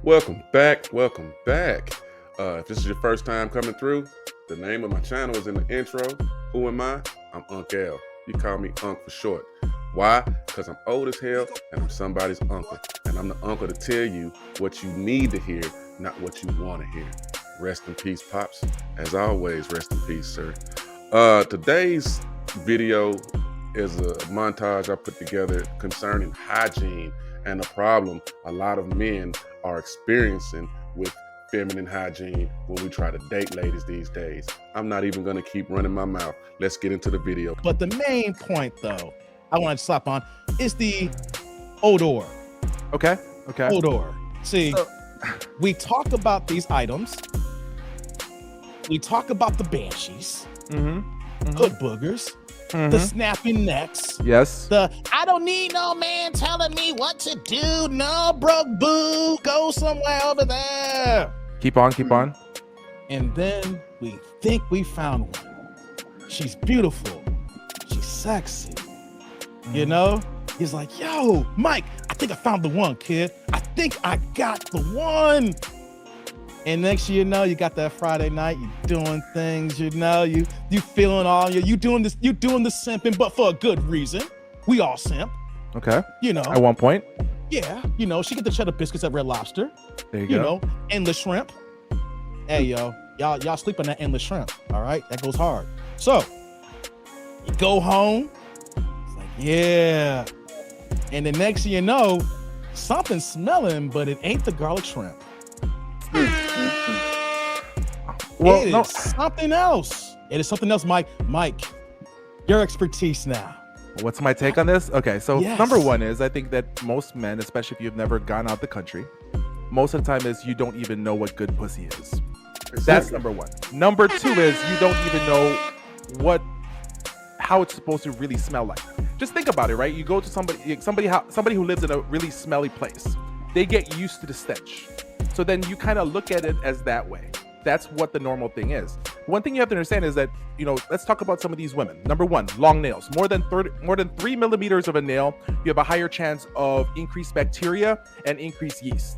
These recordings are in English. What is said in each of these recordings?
Welcome back. Welcome back. If this is your first time coming through, the name of my channel is in the intro. Who am I? I'm Unc L. You call me Unc for short. Why? Because I'm old as hell and I'm somebody's uncle. And I'm the uncle to tell you what you need to hear, not what you want to hear. Rest in peace, Pops. As always, rest in peace, sir. Today's video is a montage I put together concerning hygiene and a problem a lot of men are experiencing with feminine hygiene when we try to date ladies these days. I'm not even gonna keep running my mouth. Let's get into the video. But the main point, though, I want to slap on is the odor. Okay. Odor. See, we talk about these items. We talk about the banshees, hood boogers, the snapping necks. Yes. The I don't need no man telling me what to do. No, bro, boo, go somewhere over there. Keep on. And then we think we found one. She's beautiful. She's sexy. You know? He's like, yo, Mike, I think I found the one, kid. I think I got the one. And next you know, you got that Friday night, you doing things, you know, you feeling all you doing the simping, but for a good reason. We all simp. Okay. You know. At one point. Yeah, you know, she get the cheddar biscuits at Red Lobster. There you You go. know, endless shrimp. Hey yo, y'all sleep on that endless shrimp. All right, that goes hard. So you go home. It's like, yeah. And the next thing you know, something's smelling, but it ain't the garlic shrimp. Well, It no. is something else. It is something else, Mike. Mike, your expertise now. What's my take on this? Okay, so Yes. number one is I think that most men, especially if you've never gone out the country, most of the time is you don't even know what good pussy is. That's number one. Number two is you don't even know how it's supposed to really smell like. Just think about it, right? You go to somebody who lives in a really smelly place. They get used to the stench. So then you kind of look at it as that way. That's what the normal thing is. One thing you have to understand is that, you know, let's talk about some of these women. Number one, long nails. More than 3 millimeters of a nail, you have a higher chance of increased bacteria and increased yeast.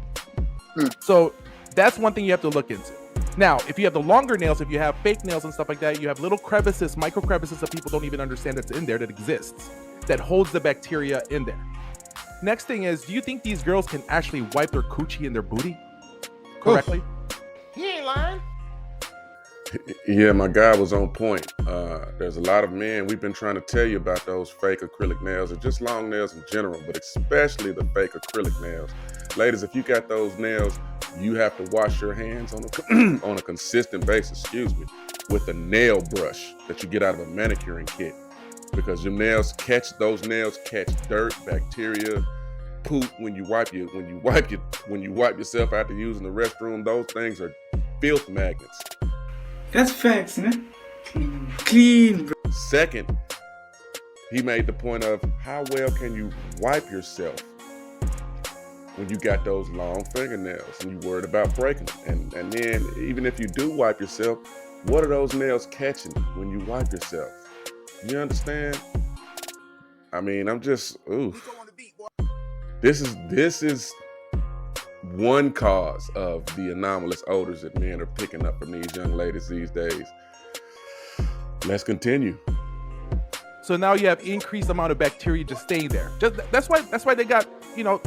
So that's one thing you have to look into. Now, if you have the longer nails, if you have fake nails and stuff like that, you have little crevices, micro crevices that people don't even understand that's in there, that exists, that holds the bacteria in there. Next thing is, do you think these girls can actually wipe their coochie and their booty correctly? He ain't lying. Yeah, my guy was on point. There's a lot of men, we've been trying to tell you about those fake acrylic nails or just long nails in general, but especially the fake acrylic nails. Ladies, if you got those nails, you have to wash your hands on a consistent basis, with a nail brush that you get out of a manicuring kit, because those nails catch dirt, bacteria, poop when you wipe yourself after using the restroom. Those things are filth magnets. That's facts, man. Clean, bro. Second, he made the point of how well can you wipe yourself when you got those long fingernails and you worried about breaking them. And then even if you do wipe yourself, what are those nails catching when you wipe yourself? You understand? I mean, I'm just, oof. This is one cause of the anomalous odors that men are picking up from these young ladies these days. Let's continue. So now you have increased amount of bacteria just staying there. That's why they got, you know.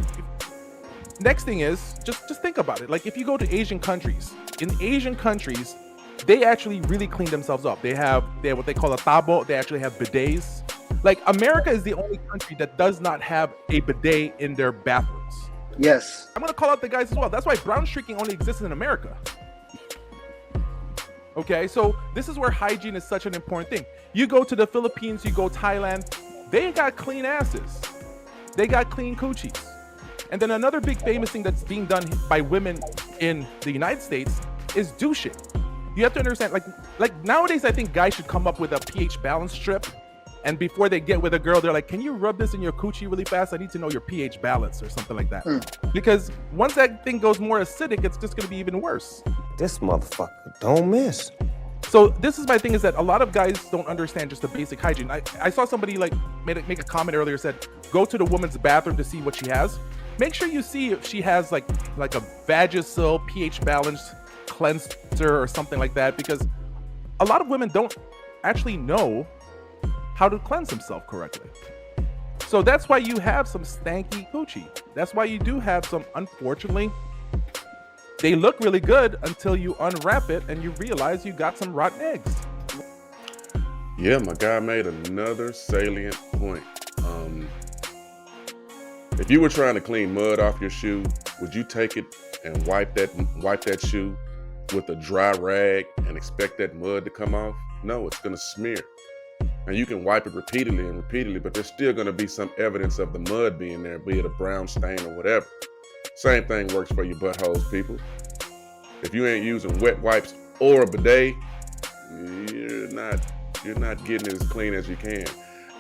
Next thing is just think about it. Like if you go to Asian countries, they actually really clean themselves up. They have what they call a tabo. They actually have bidets. Like America is the only country that does not have a bidet in their bathrooms. Yes. I'm gonna call out the guys as well. That's why brown streaking only exists in America. Okay, so this is where hygiene is such an important thing. You go to the Philippines, you go Thailand, they got clean asses. They got clean coochies. And then another big famous thing that's being done by women in the United States is douching. You have to understand, like nowadays, I think guys should come up with a pH balance strip. And before they get with a girl, they're like, can you rub this in your coochie really fast? I need to know your pH balance or something like that. Because once that thing goes more acidic, it's just going to be even worse. This motherfucker don't miss. So this is my thing, is that a lot of guys don't understand just the basic hygiene. I saw somebody like make a comment earlier, said, go to the woman's bathroom to see what she has. make sure you see if she has like a Vagisil pH balanced cleanser or something like that, because a lot of women don't actually know how to cleanse themselves correctly. So that's why you have some stanky coochie. That's why you do have some, unfortunately, they look really good until you unwrap it and you realize you got some rotten eggs. Yeah, my guy made another salient point. If you were trying to clean mud off your shoe, would you take it and wipe that shoe with a dry rag and expect that mud to come off? No, it's gonna smear. And you can wipe it repeatedly, but there's still gonna be some evidence of the mud being there, be it a brown stain or whatever. Same thing works for your buttholes, people. If you ain't using wet wipes or a bidet, you're not getting it as clean as you can.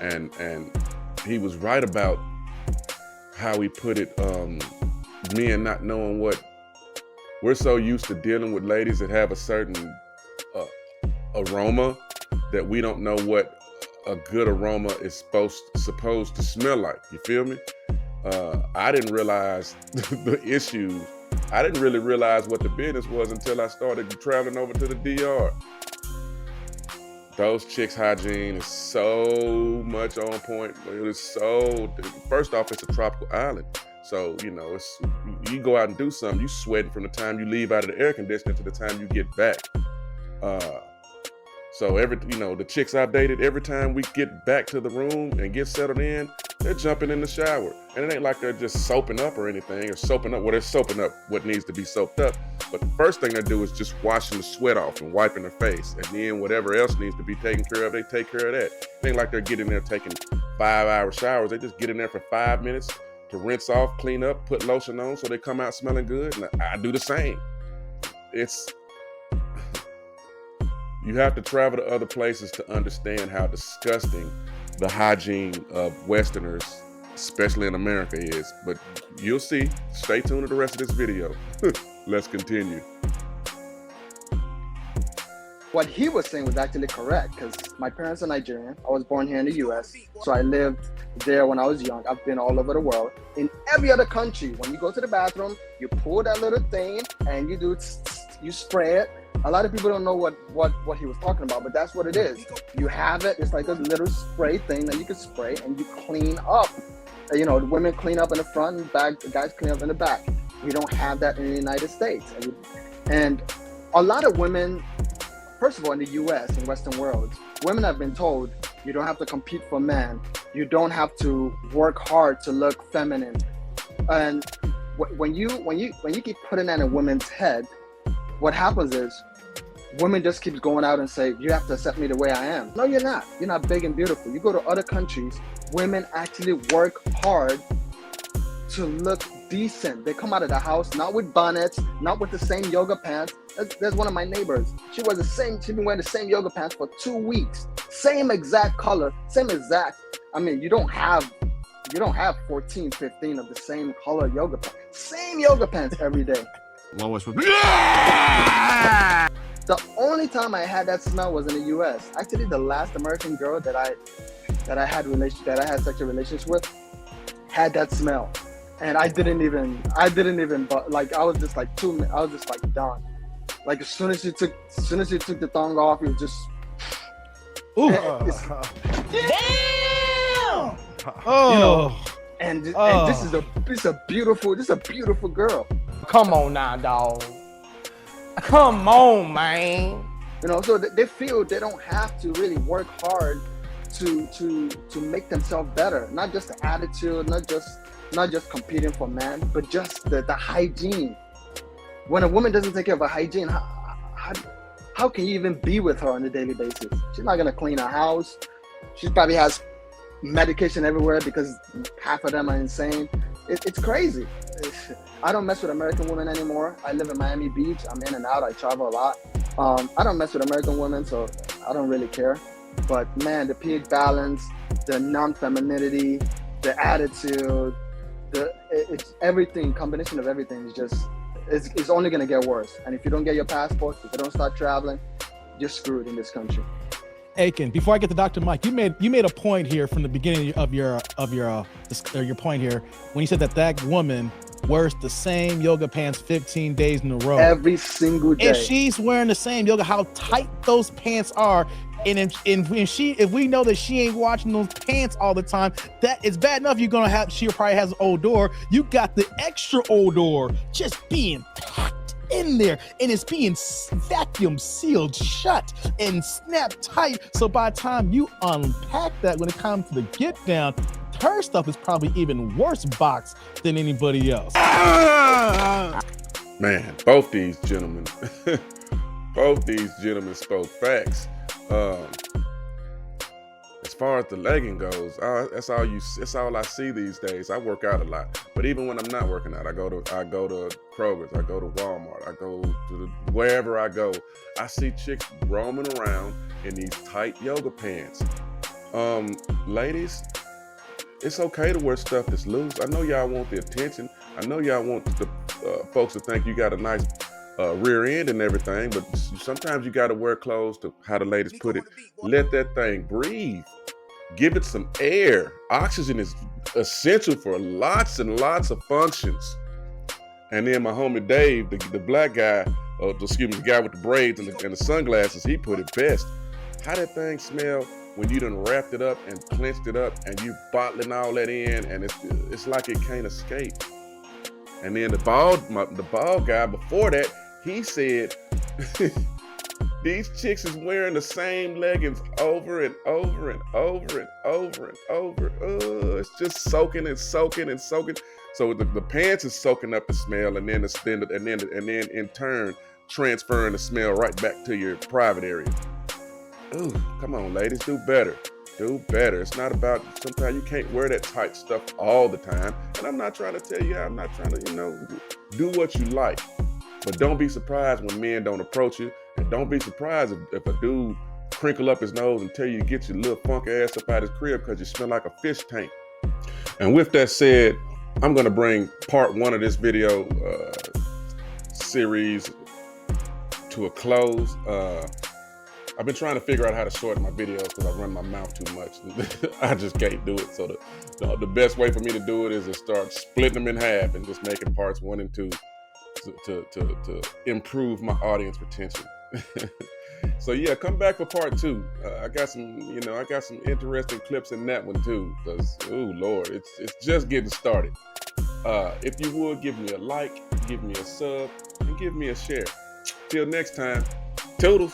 And he was right about how he put it, men not knowing what, we're so used to dealing with ladies that have a certain aroma that we don't know what a good aroma is supposed to smell like. You feel me? I didn't realize the issues. I didn't really realize what the business was until I started traveling over to the DR. Those chicks' hygiene is so much on point. It is so, first off, it's a tropical island. So, you know, you go out and do something, you sweating from the time you leave out of the air conditioner to the time you get back. So the chicks I dated, every time we get back to the room and get settled in, they're jumping in the shower. And it ain't like they're just soaping up or anything, or soaping up, well, they're soaping up what needs to be soaped up. But the first thing they do is just washing the sweat off and wiping their face. And then whatever else needs to be taken care of, they take care of that. It ain't like they're getting there taking 5-hour showers. They just get in there for 5 minutes to rinse off, clean up, put lotion on so they come out smelling good. And I do the same. You have to travel to other places to understand how disgusting the hygiene of Westerners, especially in America, is. But you'll see. Stay tuned to the rest of this video. Let's continue. What he was saying was actually correct, because my parents are Nigerian. I was born here in the US, so I lived there when I was young. I've been all over the world. In every other country, when you go to the bathroom, you pull that little thing and you spray it. A lot of people don't know what he was talking about, but that's what it is. You have it, it's like a little spray thing that you can spray and you clean up. The women clean up in the front and back, the guys clean up in the back. We don't have that in the United States. And a lot of women, first of all, in the US and Western world, women have been told you don't have to compete for men. You don't have to work hard to look feminine. And when you keep putting that in a woman's head, what happens is women just keep going out and say, you have to accept me the way I am. No, you're not. You're not big and beautiful. You go to other countries, women actually work hard to look decent. They come out of the house, not with bonnets, not with the same yoga pants. There's one of my neighbors. She's been wearing the same yoga pants for 2 weeks. Same exact color, you don't have 14, 15 of the same color yoga pants. Same yoga pants every day. Lois was. The only time I had that smell was in the US. Actually, the last American girl that I had sexual relations with had that smell. And I didn't even, but like, I was just like done. Like as soon as she took the thong off, it was just, Damn! Oh. And this is a beautiful girl. Come on now, dog. Come on, man. So they feel they don't have to really work hard to make themselves better. Not just the attitude, not just competing for men, but just the hygiene. When a woman doesn't take care of her hygiene, how can you even be with her on a daily basis? She's not gonna clean her house. She probably has medication everywhere because half of them are insane. It's crazy. I don't mess with American women anymore. I live in Miami Beach. I'm in and out. I travel a lot. I don't mess with American women, so I don't really care. But man, the pH balance, the non-femininity, the attitude, it's everything, combination of everything is just, it's only gonna get worse. And if you don't get your passport, if you don't start traveling, you're screwed in this country. Aiken, before I get to Dr. Mike, you made a point here from the beginning of your point here when you said that woman wears the same yoga pants 15 days in a row. Every single day. If she's wearing the same yoga, how tight those pants are, and if we know that she ain't watching those pants all the time, that is bad enough. She probably has an odor. You got the extra odor just being packed in there, and it's being vacuum sealed shut and snapped tight. So by the time you unpack that, when it comes to the get down, her stuff is probably even worse boxed than anybody else. Man, both these gentlemen spoke facts. As far as the legging goes, that's all I see these days. I work out a lot, but even when I'm not working out, I go to Kroger's, I go to Walmart, I go to wherever I go, I see chicks roaming around in these tight yoga pants. Ladies, it's okay to wear stuff that's loose. I know y'all want the attention. I know y'all want the folks to think you got a nice rear end and everything, but sometimes you got to wear clothes to, how the ladies put it, let that thing breathe. Give it some air. Oxygen is essential for lots and lots of functions. And then my homie Dave, the black guy, the guy with the braids and the sunglasses, he put it best. How that thing smell when you done wrapped it up and clenched it up and you bottling all that in, and it's like it can't escape. And then the bald guy before that, he said, these chicks is wearing the same leggings over and over and over and over and over. It's just soaking and soaking and soaking. So the pants is soaking up the smell, and then in turn transferring the smell right back to your private area. Ooh, come on, ladies, do better. Do better. It's not about, sometimes you can't wear that tight stuff all the time. And I'm not trying to tell you, I'm not trying to, do what you like. But don't be surprised when men don't approach you. And don't be surprised if a dude crinkle up his nose and tell you to get your little funky ass up out his crib because you smell like a fish tank. And with that said, I'm going to bring part 1 of this video series to a close. I've been trying to figure out how to shorten my videos because I run my mouth too much. I just can't do it. So the best way for me to do it is to start splitting them in half and just making parts 1 and 2 to improve my audience retention. So yeah, come back for part 2. I got some interesting clips in that one too. Because oh Lord, it's just getting started. If you would give me a like, give me a sub, and give me a share. Till next time, toodles.